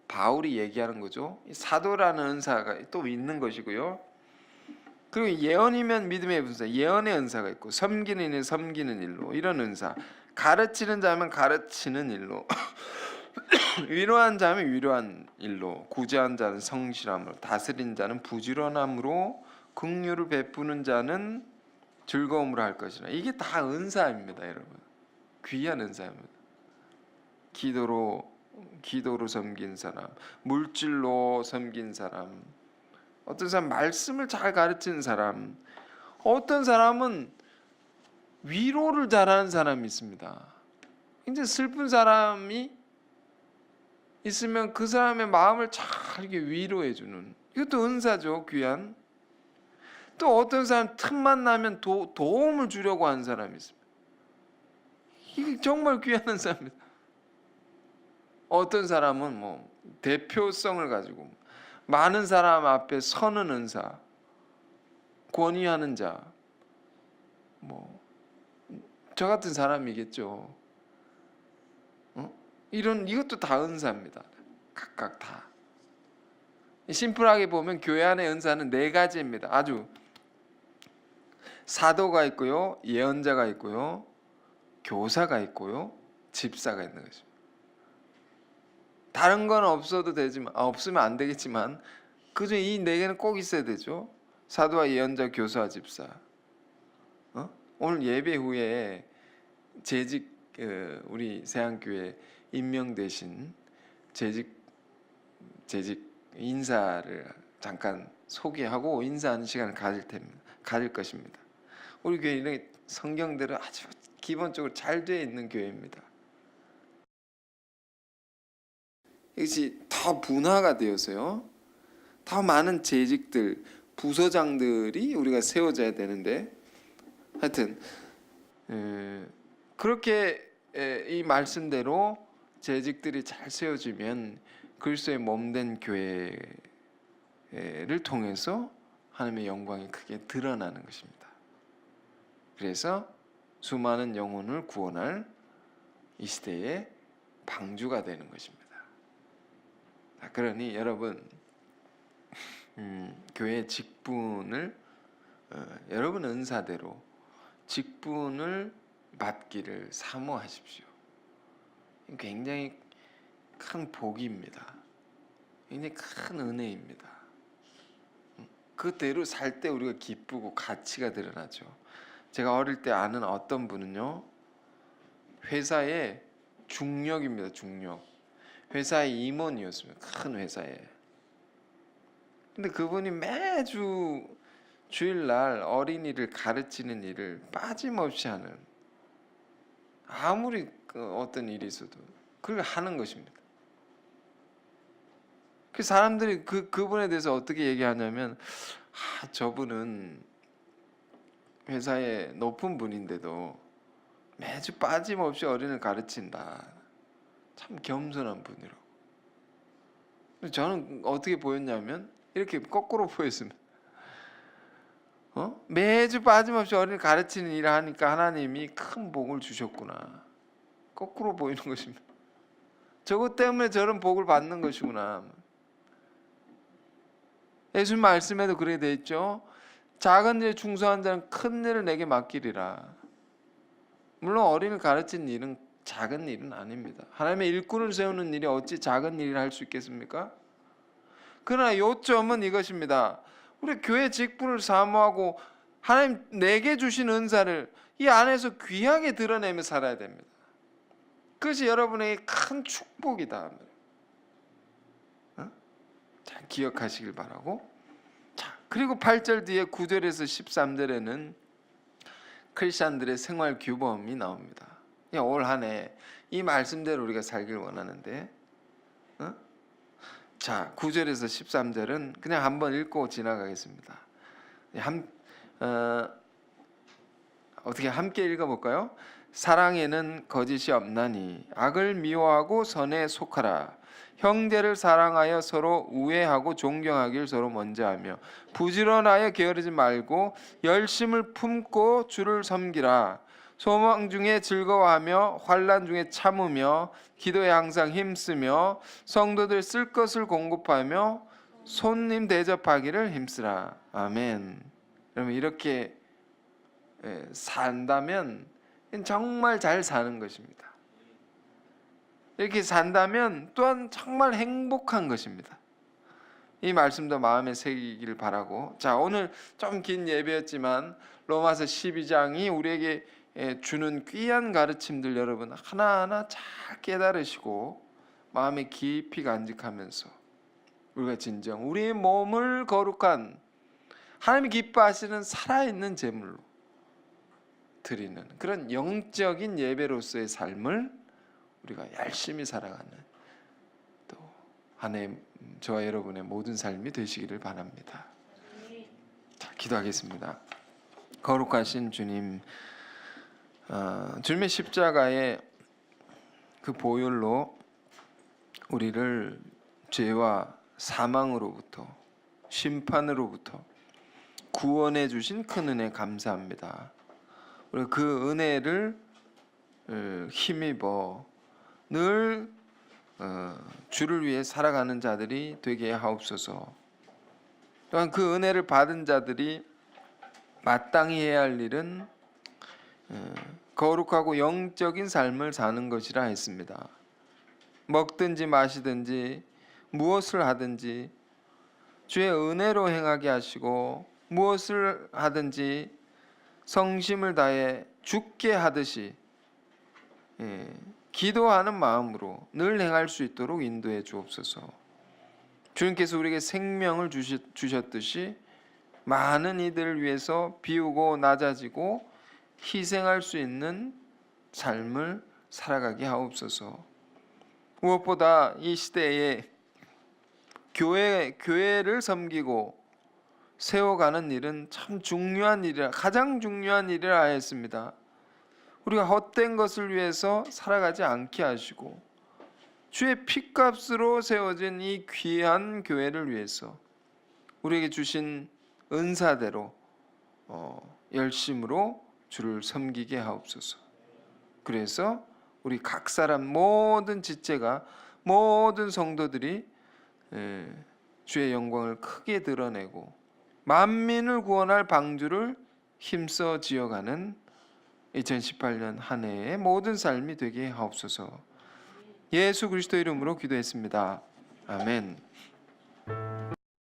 바울이 얘기하는 거죠. 사도라는 은사가 또 있는 것이고요. 그리고 예언이면 믿음의 분사, 예언의 은사가 있고, 섬기는 이는 섬기는 일로, 이런 은사. 가르치는 자면 가르치는 일로, 위로한 자면 위로한 일로, 구제한 자는 성실함으로, 다스린 자는 부지런함으로, 긍휼을 베푸는 자는 즐거움으로 할 것이라. 이게 다 은사입니다, 여러분. 귀한 은사입니다. 기도로 섬긴 사람, 물질로 섬긴 사람, 어떤 사람 말씀을 잘 가르치는 사람, 어떤 사람은 위로를 잘하는 사람이 있습니다. 이제 슬픈 사람이 있으면 그 사람의 마음을 잘 이렇게 위로해 주는, 이것도 은사죠, 귀한. 또 어떤 사람 틈만 나면 도움을 주려고 하는 사람이 있습니다. 이게 정말 귀한 은사입니다. 어떤 사람은 뭐 대표성을 가지고 많은 사람 앞에 서는 은사, 권위하는 자, 뭐 저 같은 사람이겠죠. 이것도 다 은사입니다. 각각 다. 심플하게 보면 교회 안의 은사는 4가지입니다. 아주 사도가 있고요, 예언자가 있고요, 교사가 있고요, 집사가 있는 것입니다. 다른 건 없어도 되지만, 없으면 안 되겠지만, 그중에 이 4개는 꼭 있어야 되죠. 사도와 예언자, 교사와 집사. 오늘 예배 후에 재직, 우리 세안교회 임명되신 재직 인사를 잠깐 소개하고 인사하는 시간을 가질 것입니다. 우리 교회는 성경대로 아주 기본적으로 잘 되어 있는 교회입니다. 이것이 더 분화가 되어서요, 더 많은 재직들, 부서장들이 우리가 세워져야 되는데, 하여튼 그렇게 이 말씀대로 재직들이 잘 세워지면 그리스도의 몸된 교회를 통해서 하나님의 영광이 크게 드러나는 것입니다. 그래서 수많은 영혼을 구원할 이 시대의 방주가 되는 것입니다. 그러니 여러분, 교회 직분을 여러분 은사대로 직분을 맡기를 사모하십시오. 굉장히 큰 복입니다. 굉장히 큰 은혜입니다. 그대로 살 때 우리가 기쁘고 가치가 드러나죠. 제가 어릴 때 아는 어떤 분은요, 회사의 중력입니다. 중력. 회사의 임원이었습니다. 큰 회사에. 근데 그분이 매주 주일날 어린이를 가르치는 일을 빠짐없이 하는, 아무리 어떤 일이 있어도 그걸 하는 것입니다. 그 사람들이 그분에 대해서 어떻게 얘기하냐면, 저분은 회사의 높은 분인데도 매주 빠짐없이 어린이를 가르친다. 참 겸손한 분이라고. 저는 어떻게 보였냐면 이렇게 거꾸로 보였습니다. 매주 빠짐없이 어린이를 가르치는 일을 하니까 하나님이 큰 복을 주셨구나. 거꾸로 보이는 것입니다. 저것 때문에 저런 복을 받는 것이구나. 예수님 말씀에도 그렇게 되어 있죠. 작은 일에 충성한 자는 큰 일을 내게 맡기리라. 물론 어린이를 가르치는 일은 작은 일은 아닙니다. 하나님의 일꾼을 세우는 일이 어찌 작은 일을 할 수 있겠습니까? 그러나 요점은 이것입니다. 우리 교회 직분을 사모하고 하나님 내게 주신 은사를 이 안에서 귀하게 드러내며 살아야 됩니다. 그것이 여러분에게 큰 축복이다. 잘 기억하시길 바라고. 자, 그리고 8절 뒤에 9절에서 13절에는 크리스천들의 생활 규범이 나옵니다. 올 한 해 이 말씀대로 우리가 살길 원하는데, 자, 9절에서 13절은 그냥 한번 읽고 지나가겠습니다. 어떻게 함께 읽어볼까요? 사랑에는 거짓이 없나니 악을 미워하고 선에 속하라. 형제를 사랑하여 서로 우애하고 존경하길 서로 먼저 하며 부지런하여 게으르지 말고 열심을 품고 주를 섬기라. 소망 중에 즐거워하며 환난 중에 참으며 기도에 항상 힘쓰며 성도들 쓸 것을 공급하며 손님 대접하기를 힘쓰라. 아멘. 그러면 이렇게 산다면 정말 잘 사는 것입니다. 이렇게 산다면 또한 정말 행복한 것입니다. 이 말씀도 마음에 새기길 바라고, 자, 오늘 좀 긴 예배였지만 로마서 12장이 우리에게 주는 귀한 가르침들 여러분 하나하나 잘 깨달으시고 마음에 깊이 간직하면서 우리가 진정 우리의 몸을 거룩한 하나님이 기뻐하시는 살아있는 제물로 드리는 그런 영적인 예배로서의 삶을 우리가 열심히 살아가는 또 한 해 저와 여러분의 모든 삶이 되시기를 바랍니다. 자, 기도하겠습니다. 거룩하신 주님, 주님의 십자가의 그 보혈로 우리를 죄와 사망으로부터 심판으로부터 구원해 주신 큰 은혜 감사합니다. 우리 그 은혜를 힘입어 늘 주를 위해 살아가는 자들이 되게 하옵소서. 또한 그 은혜를 받은 자들이 마땅히 해야 할 일은 거룩하고 영적인 삶을 사는 것이라 했습니다. 먹든지 마시든지 무엇을 하든지 주의 은혜로 행하게 하시고 무엇을 하든지 성심을 다해 죽게 하듯이 기도하는 마음으로 늘 행할 수 있도록 인도해 주옵소서. 주님께서 우리에게 생명을 주셨듯이 많은 이들을 위해서 비우고 낮아지고 희생할 수 있는 삶을 살아가게 하옵소서. 무엇보다 이 시대에 교회를 섬기고 세워가는 일은 참 중요한 일이라, 가장 중요한 일이라 하였습니다. 우리가 헛된 것을 위해서 살아가지 않게 하시고 주의 피값으로 세워진 이 귀한 교회를 위해서 우리에게 주신 은사대로 열심으로 주를 섬기게 하옵소서. 그래서 우리 각 사람 모든 지체가 모든 성도들이 주의 영광을 크게 드러내고 만민을 구원할 방주를 힘써 지어가는 2018년 한 해의 모든 삶이 되게 하옵소서. 예수 그리스도 이름으로 기도했습니다. 아멘.